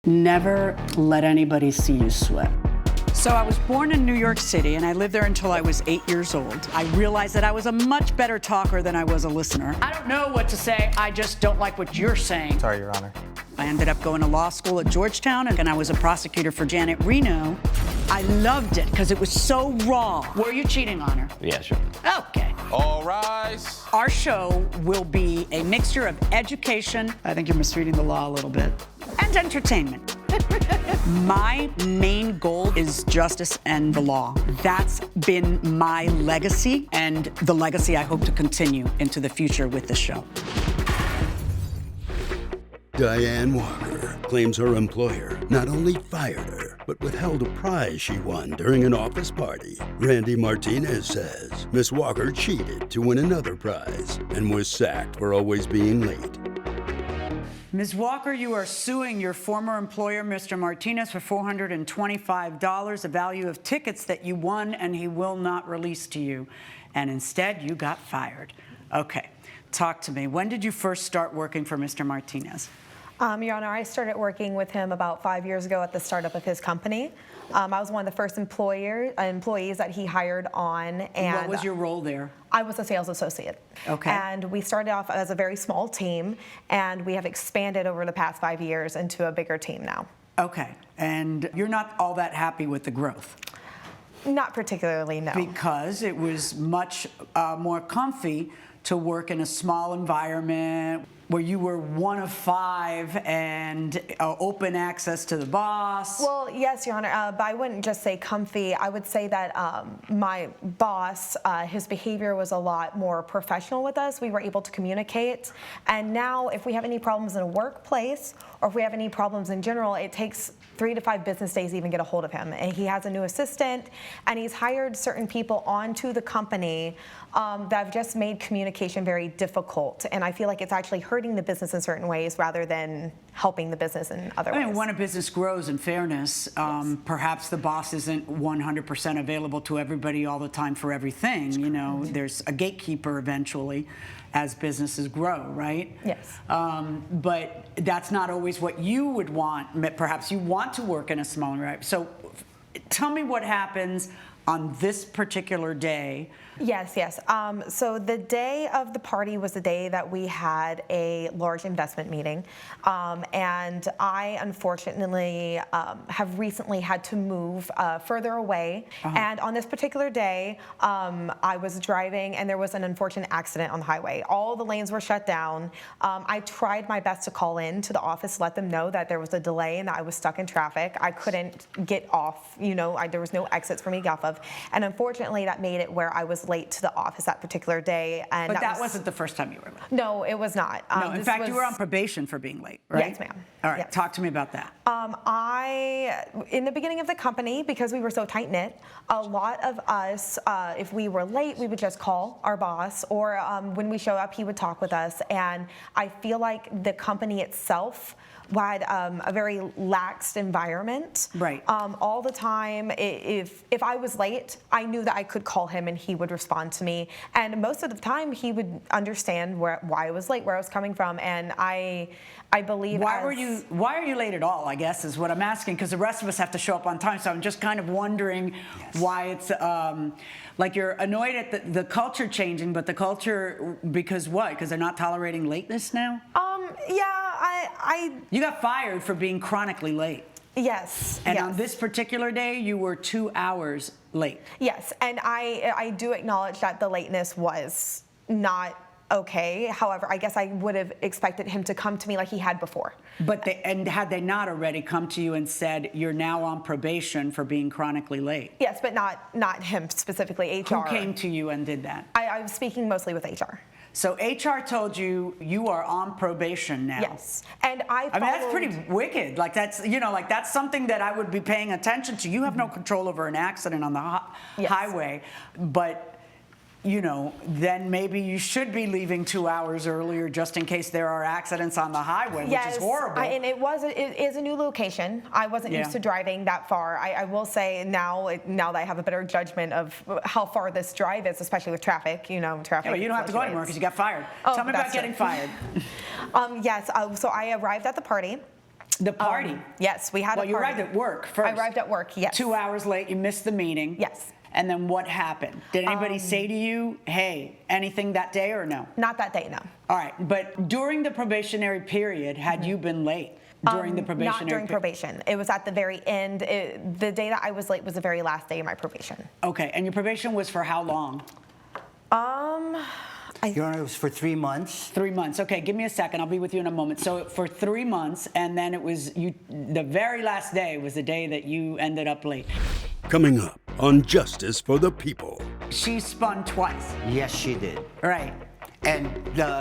Never let anybody see you sweat. So I was born in New York City, and I lived there until I was 8 years old. I realized that I was a much better talker than I was a listener. I don't know what to say, I just don't like what you're saying. Sorry, Your Honor. I ended up going to law school at Georgetown, and I was a prosecutor for Janet Reno. I loved it because it was so raw. Were you cheating on her? Yeah, sure. Okay. All rise. Our show will be a mixture of education, I think you're misreading the law a little bit, and entertainment. My main goal is justice and the law. That's been my legacy, and the legacy I hope to continue into the future with the show. Diane Walker claims her employer not only fired her, but withheld a prize she won during an office party. Randy Martinez says Miss Walker cheated to win another prize and was sacked for always being late. Ms. Walker, you are suing your former employer, Mr. Martinez, for $425, the value of tickets that you won and he will not release to you. And instead, you got fired. Okay, talk to me. When did you first start working for Mr. Martinez? Your Honor, I started working with him about 5 years ago at the startup of his company. I was one of the first employees that he hired on. And what was your role there? I was a sales associate. Okay. And we started off as a very small team, and we have expanded over the past 5 years into a bigger team now. Okay, and you're not all that happy with the growth? Not particularly, no. Because it was much more comfy to work in a small environment where you were one of five and open access to the boss. Well, yes, Your Honor, but I wouldn't just say comfy. I would say that my boss, his behavior was a lot more professional with us. We were able to communicate. And now if we have any problems in a workplace or if we have any problems in general, it takes 3 to 5 business days to even get a hold of him. And he has a new assistant, and he's hired certain people onto the company that have just made communication very difficult. And I feel like it's actually hurting the business in certain ways rather than helping the business in other ways. I mean, when a business grows, in fairness, Yes. perhaps the boss isn't 100% available to everybody all the time for everything. You know, there's a gatekeeper eventually as businesses grow, right? Yes. But that's not always what you would want. Perhaps you want to work in a smaller environment. So tell me what happens on this particular day. Yes. So the day of the party was the day that we had a large investment meeting. And I, unfortunately, have recently had to move further away. And on this particular day, I was driving and there was an unfortunate accident on the highway. All the lanes were shut down. I tried my best to call in to the office, let them know that there was a delay and that I was stuck in traffic. I couldn't get off, there was no exits for me to get off of. And unfortunately, that made it where I was late to the office that particular day. And but that wasn't the first time you were late. No, it was not. No, in fact, you were on probation for being late, right? Yes, ma'am. All right, Yes. talk to me about that. In the beginning of the company, because we were so tight-knit, a lot of us, if we were late, we would just call our boss, or when we show up, he would talk with us. And I feel like the company itself had a very laxed environment. Right. All the time, if I was late, I knew that I could call him and he would respond to me. And most of the time, he would understand why I was late, where I was coming from. And I believe Why are you late at all, I guess, is what I'm asking, because the rest of us have to show up on time. So I'm just kind of wondering why it's like you're annoyed at the culture changing, but the culture, because what? Because they're not tolerating lateness now? You got fired for being chronically late. Yes. And yes. on this particular day, you were 2 hours late. Yes, and I do acknowledge that the lateness was not okay. However, I guess I would have expected him to come to me like he had before. But had they not already come to you and said, you're now on probation for being chronically late? Yes, but not him specifically, HR. Who came to you and did that? I was speaking mostly with HR. So HR told you you are on probation now. Yes, and I mean, that's pretty wicked. Like that's something that I would be paying attention to. You have no control over an accident on the highway, but then maybe you should be leaving 2 hours earlier just in case there are accidents on the highway, which is horrible. And it is a new location. I wasn't used to driving that far. I will say now that I have a better judgment of how far this drive is, especially with traffic. Traffic. Yeah, but you don't have to go anymore because you got fired. Tell me about getting fired. Yes. So I arrived at the party. The party? Yes, we had a party. Well, you arrived at work first. I arrived at work, yes. 2 hours late, you missed the meeting. Yes. And then what happened? Did anybody say to you, hey, anything that day or no? Not that day, no. All right, but during the probationary period, had you been late during the probationary Not during probation. It was at the very end. The day that I was late was the very last day of my probation. Okay, and your probation was for how long? Your Honor, it was for 3 months. 3 months. Okay, give me a second. I'll be with you in a moment. So for 3 months, and then it was you. The very last day was the day that you ended up late. Coming up on Justice for the People. She spun twice. Yes, she did. Right. And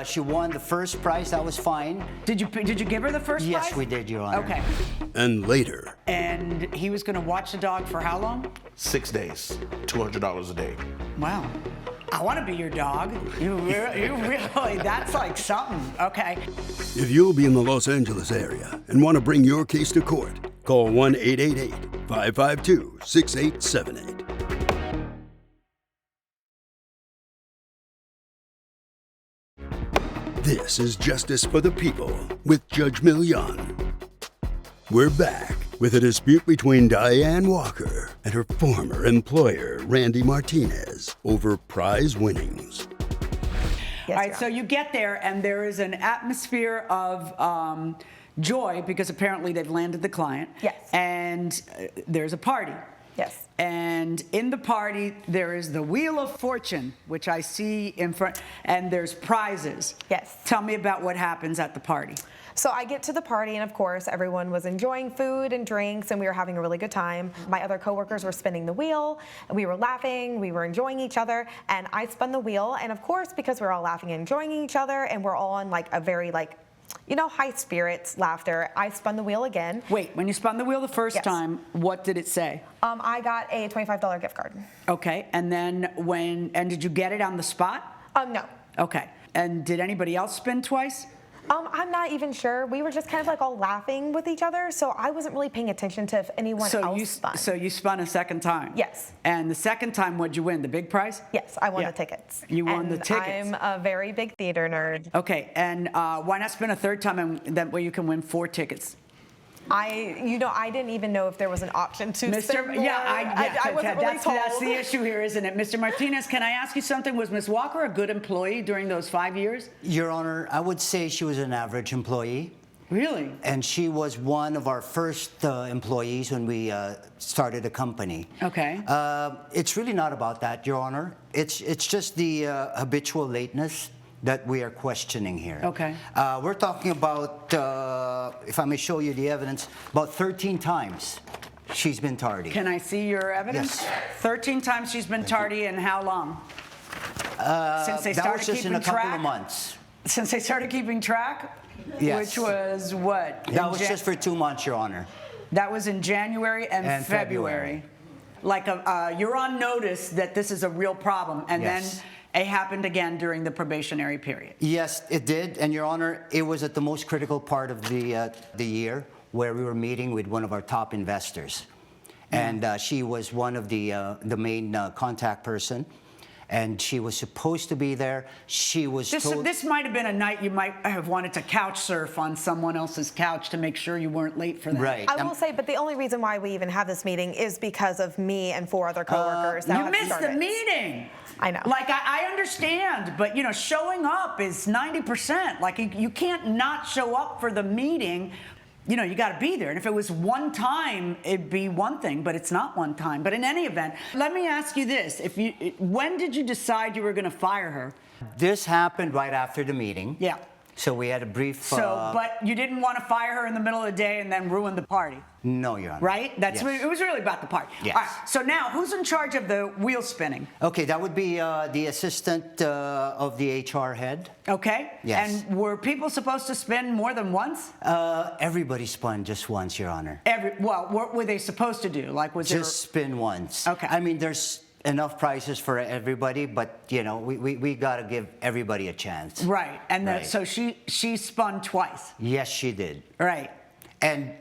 she won the first prize. That was fine. Did you give her the first prize? Yes, we did, Your Honor. Okay. And later, And he was going to watch the dog for how long? 6 days, $200 a day. Wow. I want to be your dog. You really, that's like something. Okay. if you'll be in the Los Angeles area and want to bring your case to court, call 1-888-552-6878. This is Justice for the People with Judge Milian. We're back with a dispute between Diane Walker and her former employer, Randy Martinez, over prize winnings. Yes, All right, Your so Honor. you get there, and there is an atmosphere of joy because apparently they've landed the client. Yes. And there's a party. Yes. And in the party, there is the Wheel of Fortune, which I see in front, and there's prizes. Yes. Tell me about what happens at the party. So I get to the party, and of course, everyone was enjoying food and drinks, and we were having a really good time. My other coworkers were spinning the wheel, and we were laughing, we were enjoying each other, and I spun the wheel, and of course, because we're all laughing and enjoying each other, and we're all on like a very high spirits, laughter, I spun the wheel again. Wait, when you spun the wheel the first Yes. time, what did it say? I got a $25 gift card. Okay, and then did you get it on the spot? No. Okay, and did anybody else spin twice? I'm not even sure. We were just kind of like all laughing with each other, so I wasn't really paying attention to if anyone else spun. So you spun a second time? Yes. And the second time, what'd you win? The big prize? Yes, I won Yeah. the tickets. You won the And tickets. I'm a very big theater nerd. Okay, and why not spin a third time, and that way you can win 4 tickets? I didn't even know if there was an option to spin more. I wasn't really told. That's the issue here, isn't it? Mr. Martinez, can I ask you something? Was Ms. Walker a good employee during those 5 years? Your Honor, I would say she was an average employee. Really? And she was one of our first employees when we started the company. Okay. It's really not about that, Your Honor. It's just the habitual lateness that we are questioning here. Okay. We're talking about, if I may show you the evidence, about 13 times she's been tardy. Can I see your evidence? Yes. 13 times she's been tardy, and how long? Since they That started was just keeping in a couple track? of months. Since they started keeping track? Yes. Which was what? That was just for 2 months, Your Honor. That was in January and February. February. Like you're on notice that this is a real problem, and Yes. then it happened again during the probationary period. Yes, it did, and Your Honor, it was at the most critical part of the year where we were meeting with one of our top investors, and she was one of the main contact person, and she was supposed to be there. She was told. This might have been a night you might have wanted to couch surf on someone else's couch to make sure you weren't late for that. Right. I will say, but the only reason why we even have this meeting is because of me and 4 other coworkers that You have missed started. the meeting. I know. Like, I understand, but, showing up is 90%. Like, you can't not show up for the meeting. You got to be there. And if it was one time, it'd be one thing, but it's not one time. But in any event, let me ask you this. When did you decide you were going to fire her? This happened right after the meeting. Yeah. So we had a brief. But you didn't want to fire her in the middle of the day and then ruin the party, No, Your Honor. right? Yes. It was really about the party. Yes. All right. So now, who's in charge of the wheel spinning? Okay, that would be the assistant of the HR head. Okay. Yes. And were people supposed to spin more than once? Everybody spun just once, Your Honor. What were they supposed to do? Like, was Just spin once. Okay. I mean, there's enough prizes for everybody, but we got to give everybody a chance. right? And Right. so she spun twice, Yes, she did. right? And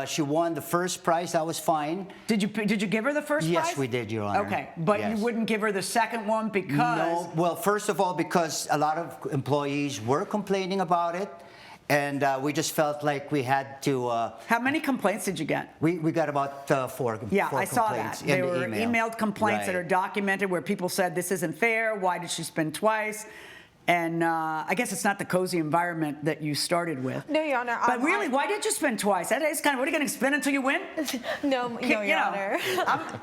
she won the first prize. That was fine. Did you give her the first prize? Yes, we did, Your Honor. Okay, but Yes. you wouldn't give her the second one because No. Well, first of all, because a lot of employees were complaining about it, And we just felt like we had to. How many complaints did you get? We got about four. Yeah, four I saw that. complaints in They the were email. emailed complaints that Right. are documented where people said this isn't fair. Why did she spin twice? And I guess it's not the cozy environment that you started with. No, Your Honor. But really, why did you spin twice? That is kind of, what are you going to spin until you win? No, You Your know, Honor.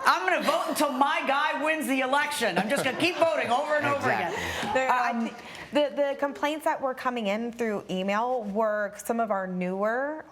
I'm going to vote until my guy wins the election. I'm just going to keep voting over and over again. The complaints that were coming in through email were some of our newer.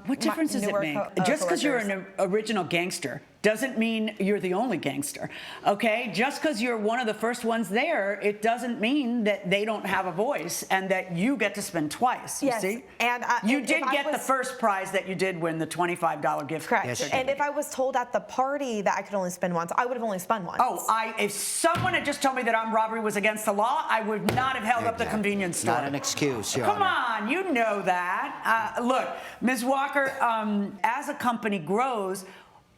What difference does it make? Just because you're an original gangster doesn't mean you're the only gangster, okay? Just because you're one of the first ones there, it doesn't mean that they don't have a voice and that you get to spin twice, you Yes, see? and, you and did if I get the was- first prize that you did win, the $25 gift Correct. Yes, you And did. if I was told at the party that I could only spin once, I would have only spun once. Oh, if someone had just told me that armed robbery was against the law, I would not have held up the convenience store. Not an excuse, Your Come Honor. on, you know that. Look, Ms. Walker, as a company grows,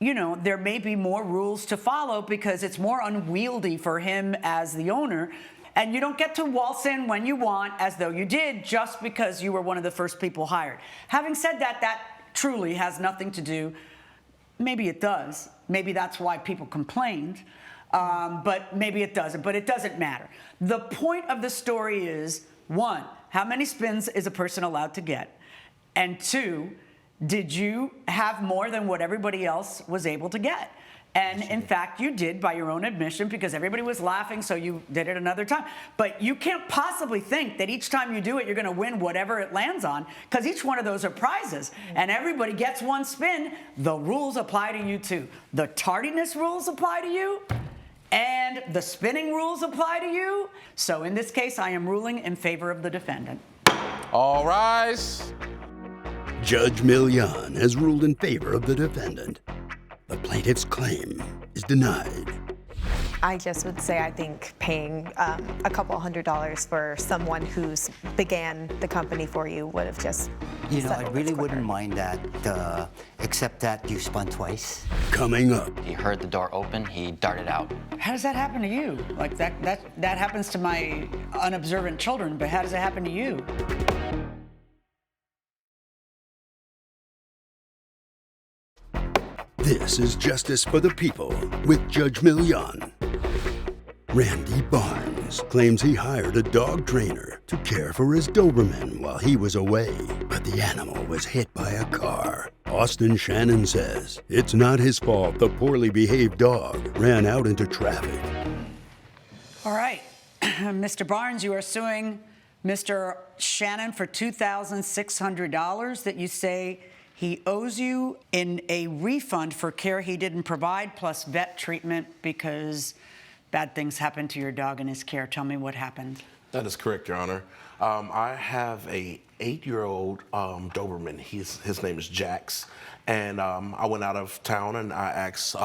you know, there may be more rules to follow because it's more unwieldy for him as the owner. And you don't get to waltz in when you want, as though you did, just because you were one of the first people hired. Having said that, that truly has nothing to do. Maybe it does. Maybe that's why people complained. But maybe it doesn't. But it doesn't matter. The point of the story is, one, how many spins is a person allowed to get? And two, did you have more than what everybody else was able to get? And in fact, you did by your own admission because everybody was laughing, so you did it another time. But you can't possibly think that each time you do it, you're going to win whatever it lands on, because each one of those are prizes. And everybody gets one spin. The rules apply to you too. The tardiness rules apply to you, and the spinning rules apply to you. So in this case, I am ruling in favor of the defendant. All rise. Judge Milian has ruled in favor of the defendant. The plaintiff's claim is denied. I just would say I think paying a couple $100 for someone who's began the company for you would have just You know, I settled really this quicker. wouldn't mind that, except that you spun twice. Coming up, He heard the door open, he darted out. How does that happen to you? Like that happens to my unobservant children, but how does it happen to you? this is Justice for the People with Judge Milian. Randy Barnes claims he hired a dog trainer to care for his Doberman while he was away, but the animal was hit by a car. Austin Shannon says it's not his fault the poorly behaved dog ran out into traffic. All right, Mr. Barnes, you are suing Mr. Shannon for $2,600 that you say he owes you in a refund for care he didn't provide, plus vet treatment because bad things happened to your dog in his care. Tell me what happened. That is correct, Your Honor. I have a 8-year-old Doberman. His name is Jax. And I went out of town and I asked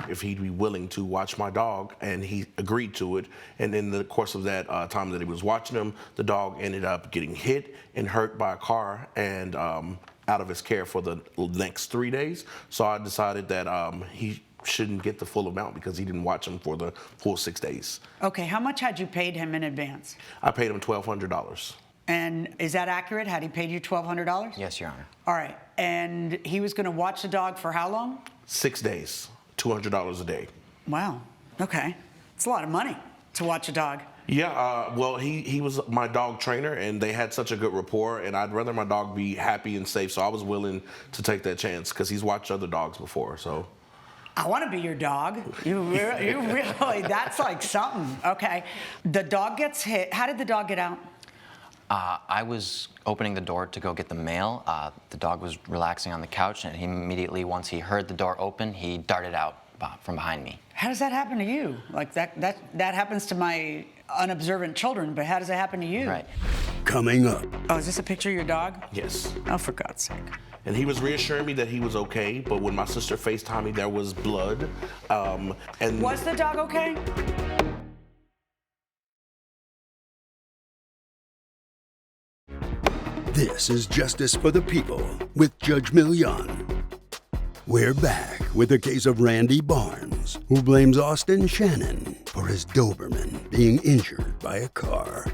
if he'd be willing to watch my dog, and he agreed to it. And in the course of that time that he was watching him, the dog ended up getting hit and hurt by a car and out of his care for the next 3 days. So I decided that he shouldn't get the full amount because he didn't watch him for the full 6 days. Okay, how much had you paid him in advance? I paid him $1,200. And is that accurate? Had he paid you $1,200? Yes, Your Honor. All right, and he was going to watch the dog for how long? 6 days, $200 a day. Wow, okay. It's a lot of money to watch a dog. Yeah, well, he was my dog trainer, and they had such a good rapport, and I'd rather my dog be happy and safe, so I was willing to take that chance because he's watched other dogs before, so. I want to be your dog. You really, that's like something. Okay, the dog gets hit. How did the dog get out? I was opening the door to go get the mail. The dog was relaxing on the couch, and he immediately, once he heard the door open, he darted out from behind me. How does that happen to you? Like that happens to my unobservant children, but how does it happen to you? Right. Coming up, Oh, is this a picture of your dog? Yes. Oh, for God's sake. And he was reassuring me that he was okay, but when my sister FaceTimed me, there was blood. And Was the dog okay? this is Justice for the People with Judge Milian. We're back with a case of Randy Barnes, who blames Austin Shannon for his Doberman being injured by a car.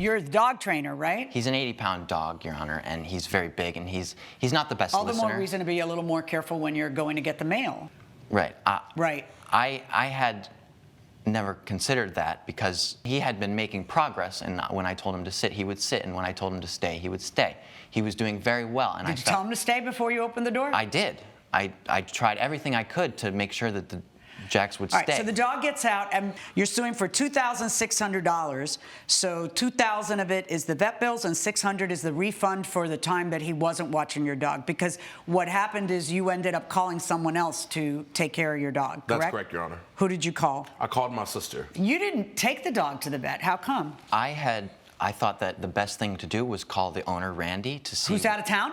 You're the dog trainer, right? He's an 80-pound dog, Your Honor, and he's very big, and he's not the best All the listener. more reason to be a little more careful when you're going to get the mail. Right. Right. I had never considered that because he had been making progress, and when I told him to sit, he would sit, and when I told him to stay, he would stay. He was doing very well, and Did you tell him to stay before you opened the door? I did. I tried everything I could to make sure that the Jax would All stay. right, so the dog gets out, and you're suing for $2,600. So $2,000 of it is the vet bills, and $600 is the refund for the time that he wasn't watching your dog. Because what happened is you ended up calling someone else to take care of your dog, correct? That's correct, Your Honor. Who did you call? I called my sister. You didn't take the dog to the vet. How come? I thought that the best thing to do was call the owner, Randy, to see. Who's out of town?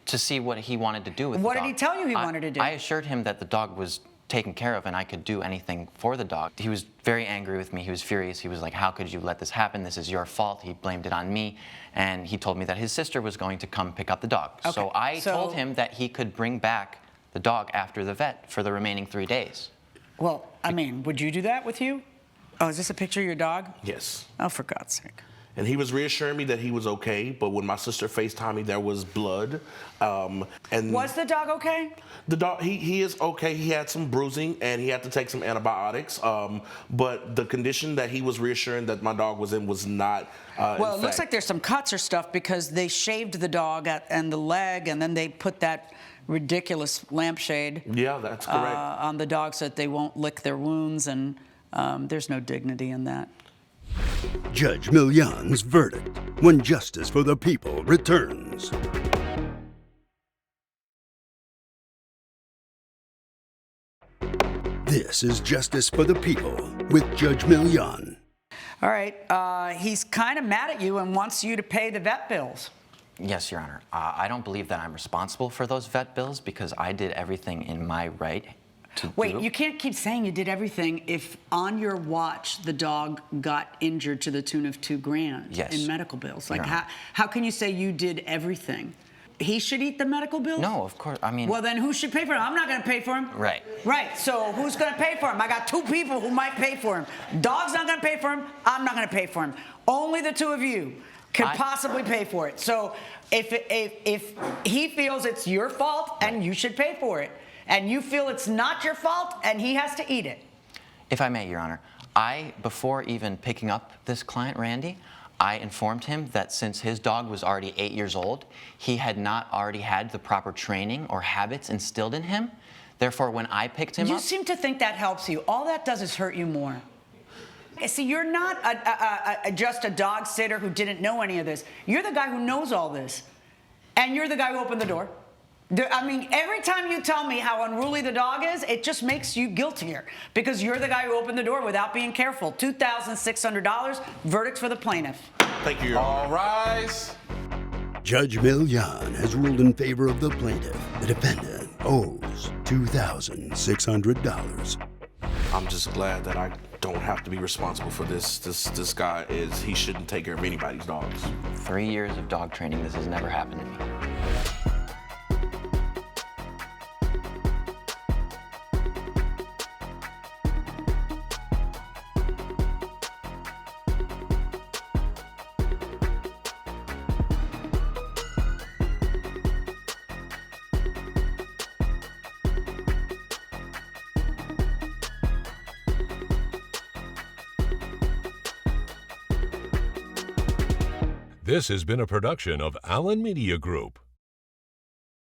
To see what he wanted to do with What the did dog. he tell you he wanted to do? I assured him that the dog was taken care of and I could do anything for the dog. He was very angry with me. He was furious. He was like, how could you let this happen? This is your fault. He blamed it on me. And he told me that his sister was going to come pick up the dog. Okay, So I told him that he could bring back the dog after the vet for the remaining 3 days. Well, I mean, would you do that with you? Oh, is this a picture of your dog? Yes. Oh, for God's sake. And he was reassuring me that he was okay, but when my sister FaceTimed me, there was blood. And Was the dog okay? the dog, he is okay. He had some bruising and he had to take some antibiotics. But the condition that he was reassuring that my dog was in was not. Well, it looks like there's some cuts or stuff because they shaved the dog and the leg, and then they put that ridiculous lampshade. Yeah, that's correct. On the dog so that they won't lick their wounds, and there's no dignity in that. Judge Milian's verdict when justice for the people returns. This is Justice for the People with Judge Milian. All right, he's kind of mad at you and wants you to pay the vet bills. Yes, Your Honor. I don't believe that I'm responsible for those vet bills because I did everything in my right to Wait, do. you can't keep saying you did everything if on your watch the dog got injured to the tune of $2,000 Yes. in medical bills. Like, Your Honor. how can you say you did everything? He should eat the medical bills? No, of course. I mean, Well, then who should pay for him? I'm not going to pay for him. Right. Right. So who's going to pay for him? I got two people who might pay for him. Dog's not going to pay for him. I'm not going to pay for him. Only the two of you could possibly pay for it. So if he feels it's your fault and you should pay for it, and you feel it's not your fault and he has to eat it. if I may, Your Honor, before even picking up this client, Randy, I informed him that since his dog was already 8 years old, he had not already had the proper training or habits instilled in him. Therefore, when I picked him up... You seem to think that helps you. All that does is hurt you more. See, you're not just a dog sitter who didn't know any of this. You're the guy who knows all this. And you're the guy who opened the door. I mean, every time you tell me how unruly the dog is, it just makes you guiltier because you're the guy who opened the door without being careful. $2,600, verdict for the plaintiff. Thank you, Your Honor. All rise. Judge Milian has ruled in favor of the plaintiff. The defendant owes $2,600. I'm just glad that I don't have to be responsible for this. This guy he shouldn't take care of anybody's dogs. 3 years of dog training, this has never happened to me. This has been a production of Allen Media Group.